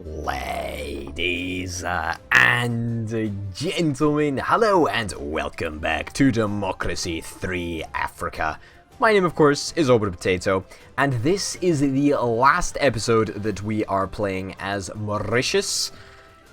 Ladies and gentlemen, hello and welcome back to Democracy 3 Africa. My name, of course, is Orbital, and this is the last episode that we are playing as Mauritius.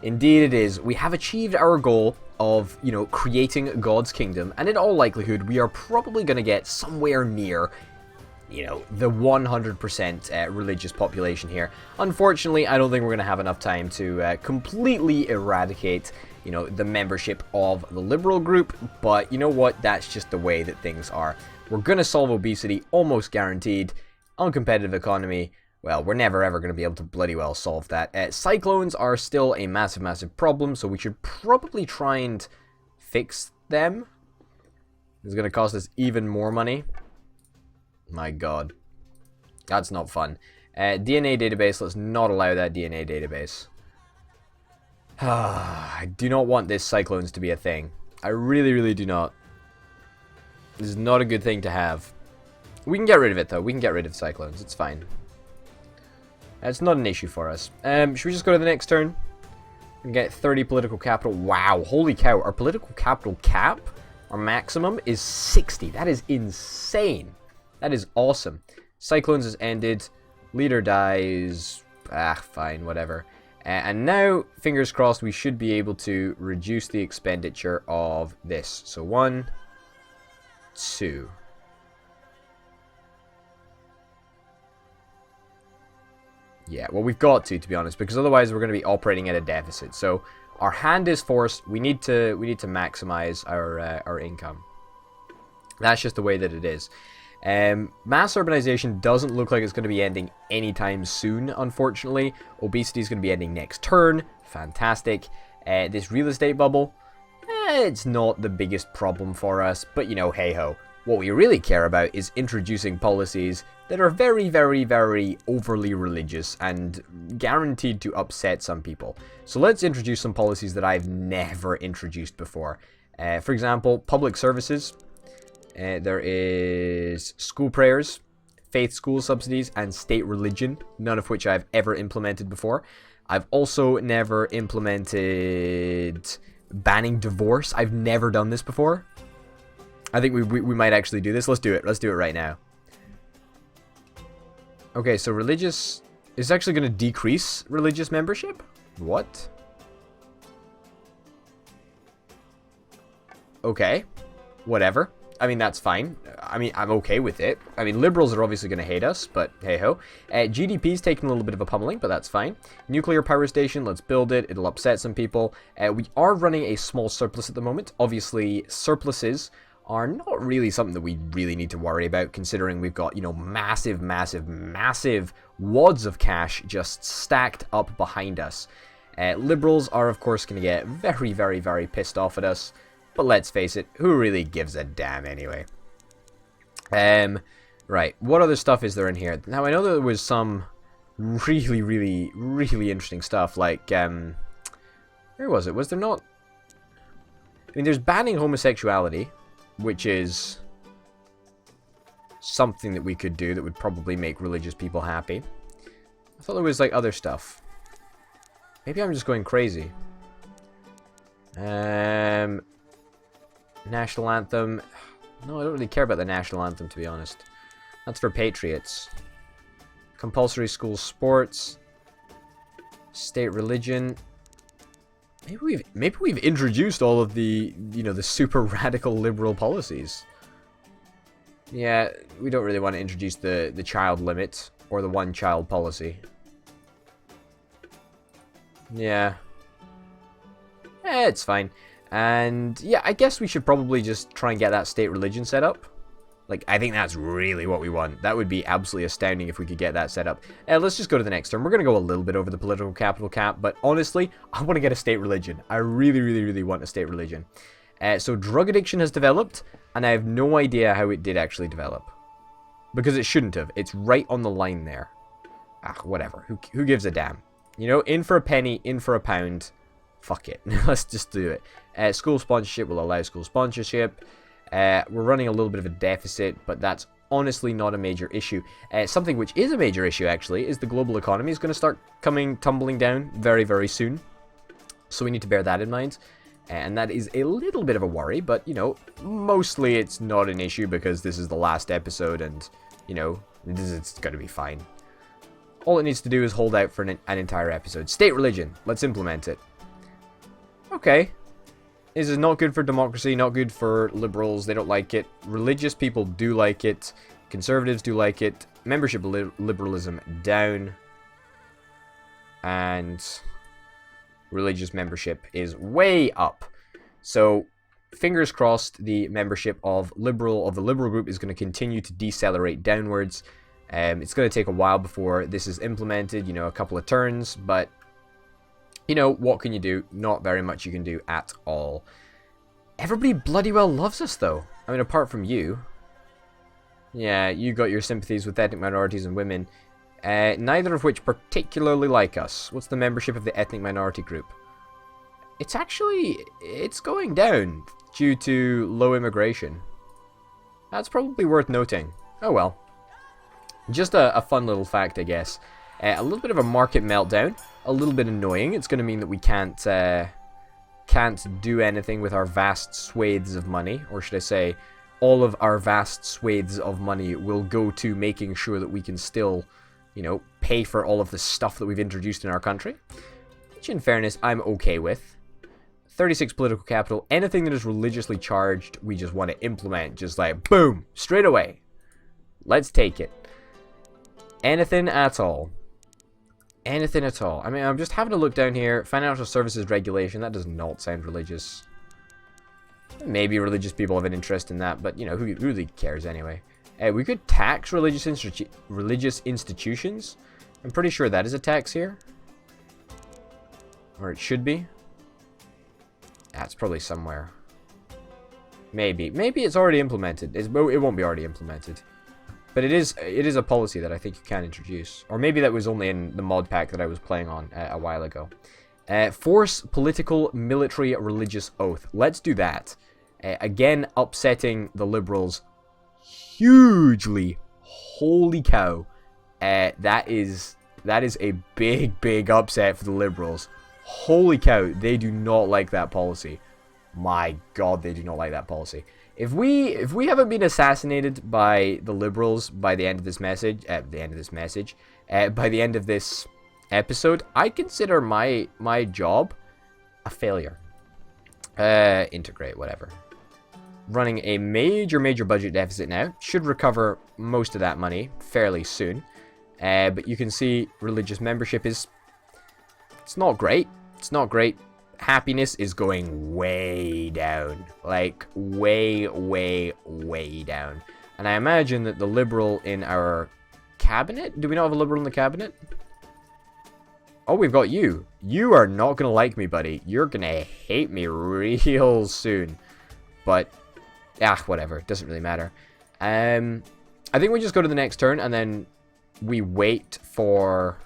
Indeed it is. We have achieved our goal of, creating God's kingdom, and in all likelihood, we are probably going to get somewhere near the 100% religious population here. Unfortunately, I don't think we're going to have enough time to completely eradicate, the membership of the liberal group, but you know what? That's just the way that things are. We're going to solve obesity, almost guaranteed. Uncompetitive economy, well, we're never ever going to be able to bloody well solve that. Cyclones are still a massive problem, so we should probably try and fix them. It's going to cost us even more money. My god. That's not fun. DNA database, let's not allow that DNA database. I do not want this cyclones to be a thing. I really do not. This is not a good thing to have. We can get rid of it though. We can get rid of cyclones. It's fine. It's not an issue for us. Should we just go to the next turn? And get 30 political capital. Wow, holy cow. Our political capital cap, our maximum, is 60. That is insane. That is awesome. Cyclones has ended. Leader dies. Fine, whatever. And now, fingers crossed, we should be able to reduce the expenditure of this. So 1, 2. Yeah, well, we've got to be honest, because otherwise we're going to be operating at a deficit. So our hand is forced. We need to maximize our income. That's just the way that it is. Mass urbanization doesn't look like it's going to be ending anytime soon, unfortunately. Obesity is going to be ending next turn. Fantastic. This real estate bubble, it's not the biggest problem for us, but hey-ho. What we really care about is introducing policies that are very overly religious and guaranteed to upset some people. So let's introduce some policies that I've never introduced before. For example, public services. There is school prayers, faith school subsidies, and state religion, none of which I've ever implemented before. I've also never implemented banning divorce. I've never done this before. I think we might actually do this. Let's do it. Let's do it right now. Okay, so religious is actually going to decrease religious membership? What? Okay, whatever. I mean, that's fine. I mean, I'm okay with it. I mean, liberals are obviously going to hate us, but hey-ho. GDP's taking a little bit of a pummeling, but that's fine. Nuclear power station, let's build it. It'll upset some people. We are running a small surplus at the moment. Obviously, surpluses are not really something that we really need to worry about, considering we've got, massive wads of cash just stacked up behind us. Liberals are, of course, going to get very pissed off at us. But let's face it, who really gives a damn anyway? Right, what other stuff is there in here? Now, I know that there was some really interesting stuff, like, where was it? Was there not? I mean, there's banning homosexuality, which is something that we could do that would probably make religious people happy. I thought there was, like, other stuff. Maybe I'm just going crazy. National anthem. No, I don't really care about the national anthem, to be honest. That's for patriots. Compulsory school sports. State religion. Maybe we've introduced all of the, the super radical liberal policies. Yeah, we don't really want to introduce the child limit or the one-child policy. Yeah. It's fine. And yeah, I guess we should probably just try and get that state religion set up. Like, I think that's really what we want. That would be absolutely astounding if we could get that set up. Let's just go to the next turn. We're going to go a little bit over the political capital cap, but honestly, I want to get a state religion. I really want a state religion. So drug addiction has developed, and I have no idea how it did actually develop. Because it shouldn't have. It's right on the line there. Whatever. Who gives a damn? In for a penny, in for a pound. Fuck it. Let's just do it. School sponsorship will allow school sponsorship. We're running a little bit of a deficit, but that's honestly not a major issue. Something which is a major issue, actually, is the global economy is going to start tumbling down very, very soon. So we need to bear that in mind. And that is a little bit of a worry, but, you know, mostly it's not an issue because this is the last episode and, you know, it's going to be fine. All it needs to do is hold out for an entire episode. State religion. Let's implement it. Okay. This is not good for democracy, not good for liberals. They don't like it. Religious people do like it. Conservatives do like it. Membership liberalism down. And religious membership is way up. So, fingers crossed, the membership of the liberal group is going to continue to decelerate downwards. It's going to take a while before this is implemented, you know, a couple of turns, but, you know, what can you do? Not very much you can do at all. Everybody bloody well loves us, though. I mean, apart from you. Yeah, you got your sympathies with ethnic minorities and women, neither of which particularly like us. What's the membership of the ethnic minority group? It's going down due to low immigration. That's probably worth noting. Oh well. Just a fun little fact, I guess. A little bit of a market meltdown. A little bit annoying. It's going to mean that we can't do anything with our vast swathes of money. Or should I say, all of our vast swathes of money will go to making sure that we can still, you know, pay for all of the stuff that we've introduced in our country. Which, in fairness, I'm okay with. 36 political capital. Anything that is religiously charged, we just want to implement. Just like, boom, straight away. Let's take it. Anything at all. Anything at all. I mean, I'm just having a look down here. Financial services regulation. That does not sound religious. Maybe religious people have an interest in that, but, you know, who really cares anyway? We could tax religious institutions. I'm pretty sure that is a tax here. Or it should be. That's probably somewhere. Maybe. Maybe it's already implemented. It won't be already implemented. But it is a policy that I think you can introduce. Or maybe that was only in the mod pack that I was playing on a while ago. Force political, military, religious oath. Let's do that. Again, upsetting the liberals hugely. Holy cow. That is a big, big upset for the liberals. Holy cow, they do not like that policy. My god, they do not like that policy. If we haven't been assassinated by the liberals by the end of this message, by the end of this episode, I consider my job a failure. Integrate, whatever. Running a major budget deficit now. Should recover most of that money fairly soon. But you can see religious membership is... It's not great. It's not great. Happiness is going way down. Like, way down. And I imagine that the liberal in our cabinet... Do we not have a liberal in the cabinet? Oh, we've got you. You are not going to like me, buddy. You're going to hate me real soon. But, whatever. It doesn't really matter. I think we just go to the next turn and then we wait for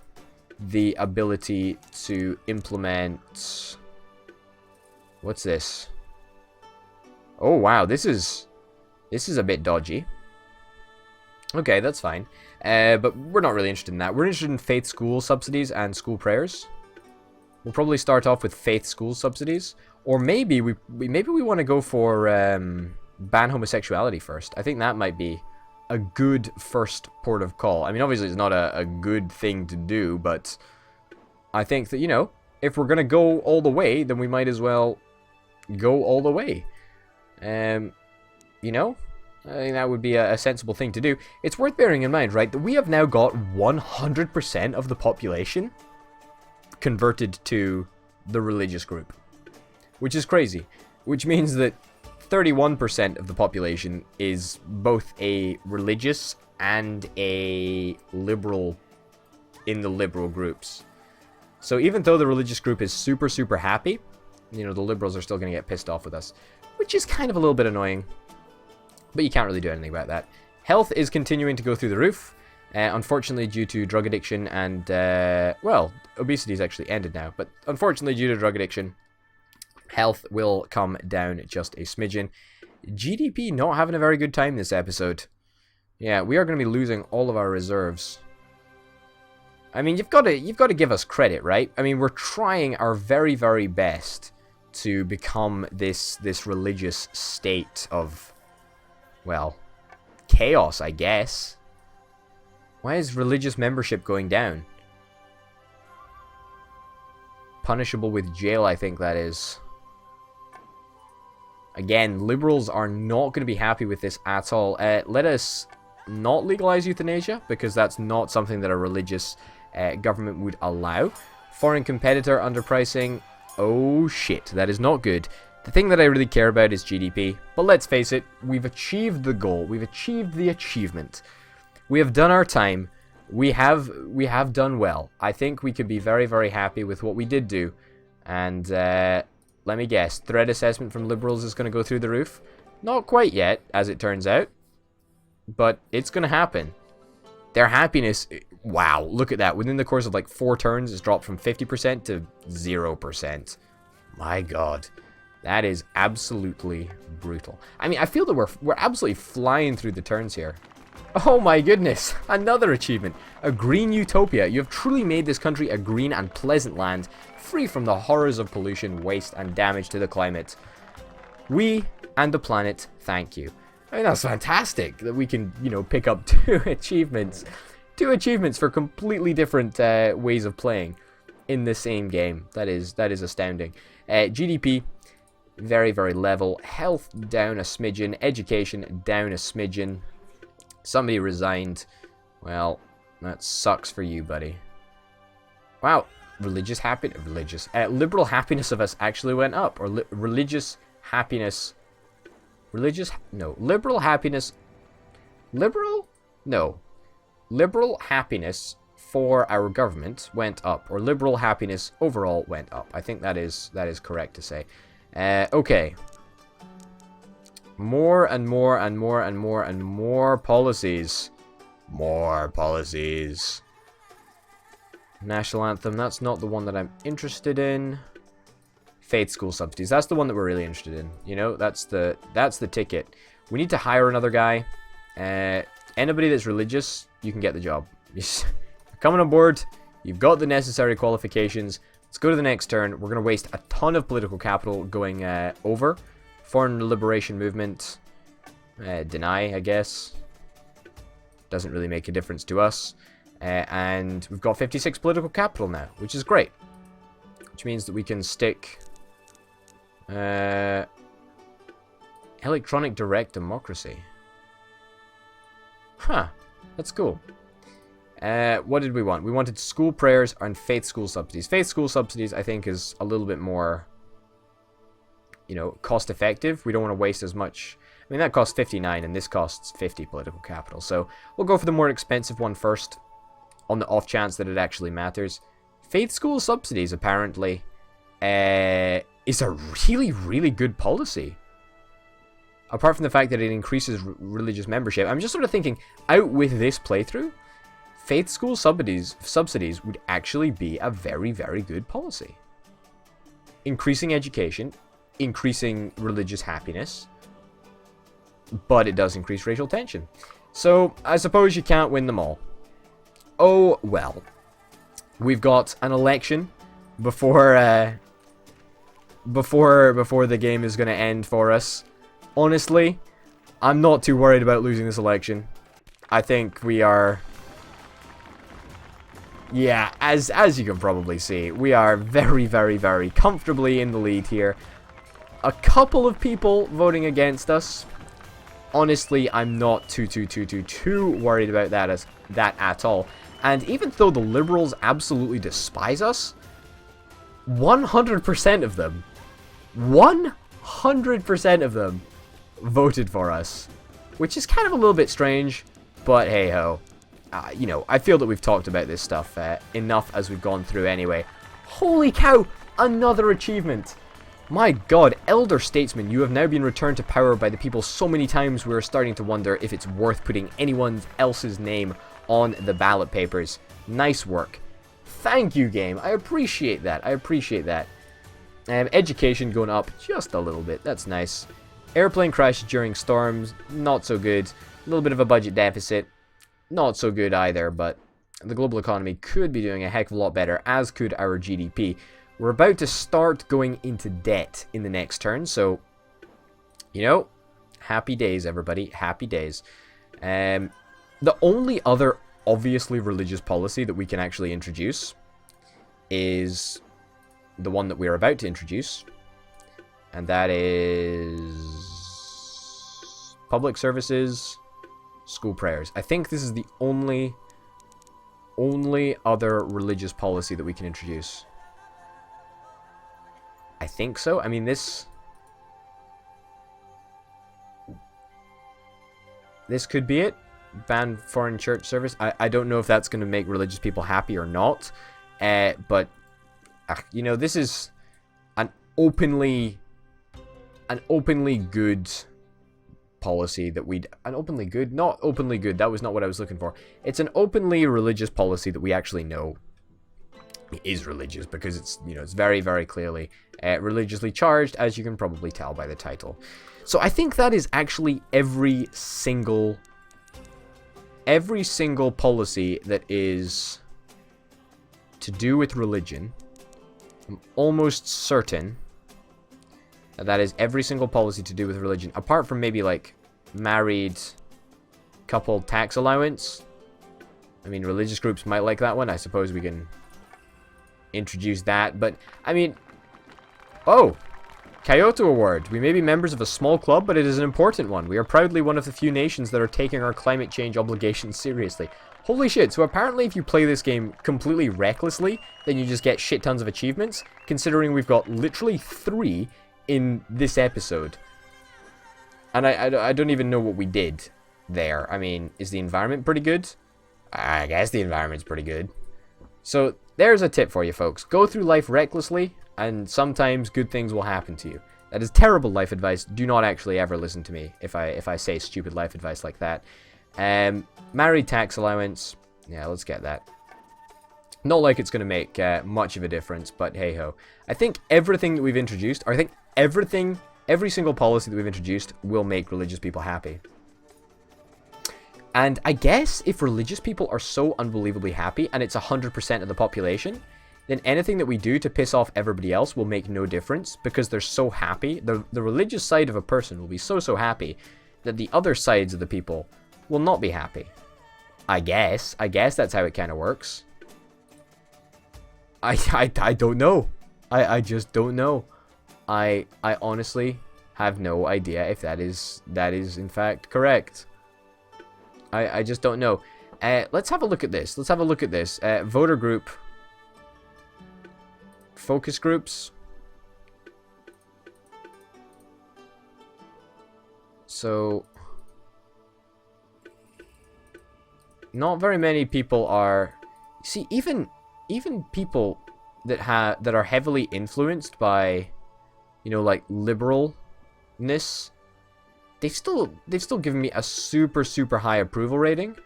the ability to implement... What's this? Oh, wow. This is a bit dodgy. Okay, that's fine. But we're not really interested in that. We're interested in faith school subsidies and school prayers. We'll probably start off with faith school subsidies. Or maybe we want to go for ban homosexuality first. I think that might be a good first port of call. I mean, obviously it's not a good thing to do, but I think that, you know, if we're going to go all the way, then we might as well go all the way. You know, I think that would be a sensible thing to do. It's worth bearing in mind, right, that we have now got 100% of the population converted to the religious group, which is crazy, which means that 31% of the population is both a religious and a liberal in the liberal groups. So even though the religious group is super happy, you know, the liberals are still going to get pissed off with us, which is kind of a little bit annoying, but you can't really do anything about that. Health is continuing to go through the roof, unfortunately due to drug addiction and, well, obesity is actually ended now, but unfortunately due to drug addiction, health will come down just a smidgen. GDP not having a very good time this episode. Yeah, we are going to be losing all of our reserves. I mean, you've got to give us credit, right? I mean, we're trying our very, very best to become this religious state of, well, chaos, I guess. Why is religious membership going down? Punishable with jail, I think that is. Again, liberals are not going to be happy with this at all. Let us not legalize euthanasia, because that's not something that a religious government would allow. Foreign competitor underpricing. Oh shit, that is not good. The thing that I really care about is GDP. But let's face it, we've achieved the goal. We've achieved the achievement. We have done our time. We have done well. I think we could be very, very happy with what we did do. And let me guess, threat assessment from liberals is going to go through the roof? Not quite yet, as it turns out. But it's going to happen. Their happiness, wow, look at that. Within the course of like 4 turns, it's dropped from 50% to 0%. My god. That is absolutely brutal. I mean, I feel that we're absolutely flying through the turns here. Oh my goodness, another achievement. A green utopia. You have truly made this country a green and pleasant land, free from the horrors of pollution, waste, and damage to the climate. We and the planet thank you. I mean, that's fantastic that we can, you know, pick up 2 achievements. 2 achievements for completely different ways of playing in the same game. That is astounding. GDP, very, very level. Health down a smidgen. Education down a smidgen. Somebody resigned. Well, that sucks for you, buddy. Wow. Religious happiness. Liberal happiness of us actually went up. Or religious happiness. Liberal happiness. Liberal? No. Liberal happiness for our government went up. Or liberal happiness overall went up. I think that is correct to say. Okay. More and more and more and more and more policies. More policies. National anthem, that's not the one that I'm interested in. Faith school subsidies, that's the one that we're really interested in. You know, that's the ticket. We need to hire another guy. Anybody that's religious, you can get the job. You're coming on board, you've got the necessary qualifications. Let's go to the next turn. We're going to waste a ton of political capital going over. Foreign liberation movement. Deny, I guess. Doesn't really make a difference to us. And we've got 56 political capital now, which is great. Which means that we can stick... electronic direct democracy. Huh. That's cool. What did we want? We wanted school prayers and faith school subsidies. Faith school subsidies, I think, is a little bit more, you know, cost effective. We don't want to waste as much. I mean, that costs 59 and this costs 50 political capital. So we'll go for the more expensive one first, on the off chance that it actually matters. Faith school subsidies, apparently, is a really, really good policy. Apart from the fact that it increases religious membership. I'm just sort of thinking, out with this playthrough, faith school subsidies would actually be a very, very good policy. Increasing education, increasing religious happiness, but it does increase racial tension. So, I suppose you can't win them all. Oh, well. We've got an election before the game is going to end for us. Honestly, I'm not too worried about losing this election. I think we are... Yeah, as you can probably see, we are very, very, very comfortably in the lead here. A couple of people voting against us. Honestly, I'm not too worried about that at all. And even though the Liberals absolutely despise us, 100% of them, 100% of them voted for us. Which is kind of a little bit strange, but hey-ho. You know, I feel that we've talked about this stuff enough as we've gone through anyway. Holy cow! Another achievement! My god, Elder Statesman, you have now been returned to power by the people so many times we're starting to wonder if it's worth putting anyone else's name on the ballot papers. Nice work. Thank you, game. I appreciate that. I appreciate that. Education going up just a little bit. That's nice. Airplane crash during storms. Not so good. little bit of a budget deficit. Not so good either, but the global economy could be doing a heck of a lot better, as could our GDP. We're about to start going into debt in the next turn, so, you know, happy days, everybody. Happy days. The only other obviously religious policy that we can actually introduce is the one that we're about to introduce, and that is public services, school prayers. I think this is the only other religious policy that we can introduce. I think so. I mean, this could be it. Ban foreign church service. I don't know if that's going to make religious people happy or not. But, you know, this is an openly good policy that we'd... An openly good? Not openly good. That was not what I was looking for. It's an openly religious policy that we actually know is religious, because it's, you know, it's very, very clearly religiously charged, as you can probably tell by the title. So I think that is actually every single policy that is to do with religion. I'm almost certain that is every single policy to do with religion, apart from maybe like married couple tax allowance. I mean, religious groups might like that one. I suppose we can introduce that, but I mean, oh, Kyoto Award. We may be members of a small club, but it is an important one. We are proudly one of the few nations that are taking our climate change obligations seriously. Holy shit, so apparently if you play this game completely recklessly, then you just get shit tons of achievements, considering we've got literally 3 in this episode. And I don't even know what we did there. I mean, is the environment pretty good? I guess the environment's pretty good. So there's a tip for you folks. Go through life recklessly, and sometimes good things will happen to you. That is terrible life advice. Do not actually ever listen to me if I say stupid life advice like that. Married tax allowance. Yeah, let's get that. Not like it's going to make much of a difference, but hey ho. I think everything that we've introduced, or I think every single policy that we've introduced will make religious people happy. And I guess if religious people are so unbelievably happy, and it's 100% of the population, then anything that we do to piss off everybody else will make no difference, because they're so happy. The religious side of a person will be so happy that the other sides of the people will not be happy. I guess that's how it kind of works. I don't know. I just don't know. I honestly have no idea if that is in fact correct. I just don't know. Let's have a look at this. Voter group. Focus groups. So, not very many people are... See, even people that are heavily influenced by, you know, like, liberalness, they've still given me a super high approval rating.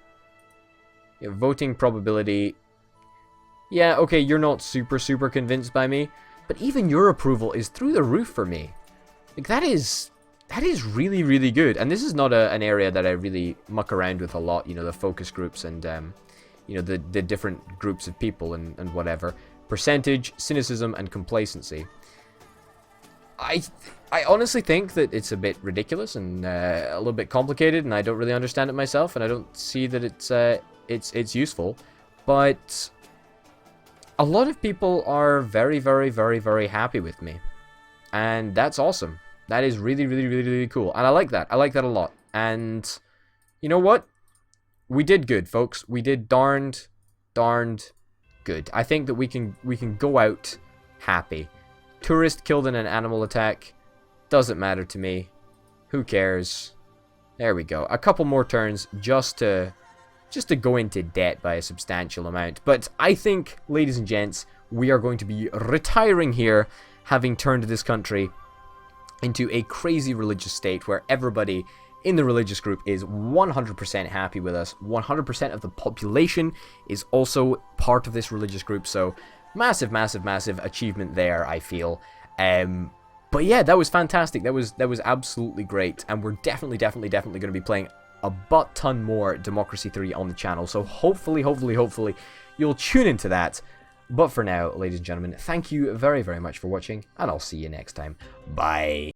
You know, voting probability. Yeah, okay, you're not super convinced by me, but even your approval is through the roof for me. Like, that is really good. And this is not an area that I really muck around with a lot, you know, the focus groups and you know, the different groups of people and whatever. Percentage, cynicism, and complacency. I honestly think that it's a bit ridiculous and a little bit complicated, and I don't really understand it myself, and I don't see that it's useful. But a lot of people are very happy with me, and that's awesome. That is really cool, and I like that. I like that a lot. And you know what? We did good, folks. We did darned good. I think that we can go out happy. Tourist killed in an animal attack. Doesn't matter to me. Who cares? There we go. A couple more turns just to go into debt by a substantial amount. But I think, ladies and gents, we are going to be retiring here, having turned this country into a crazy religious state where everybody in the religious group is 100% happy with us. 100% of the population is also part of this religious group. So massive achievement there, I feel. But yeah, that was fantastic. That was absolutely great. And we're definitely going to be playing a butt ton more Democracy 3 on the channel. So hopefully, you'll tune into that. But for now, ladies and gentlemen, thank you very, very much for watching, and I'll see you next time. Bye.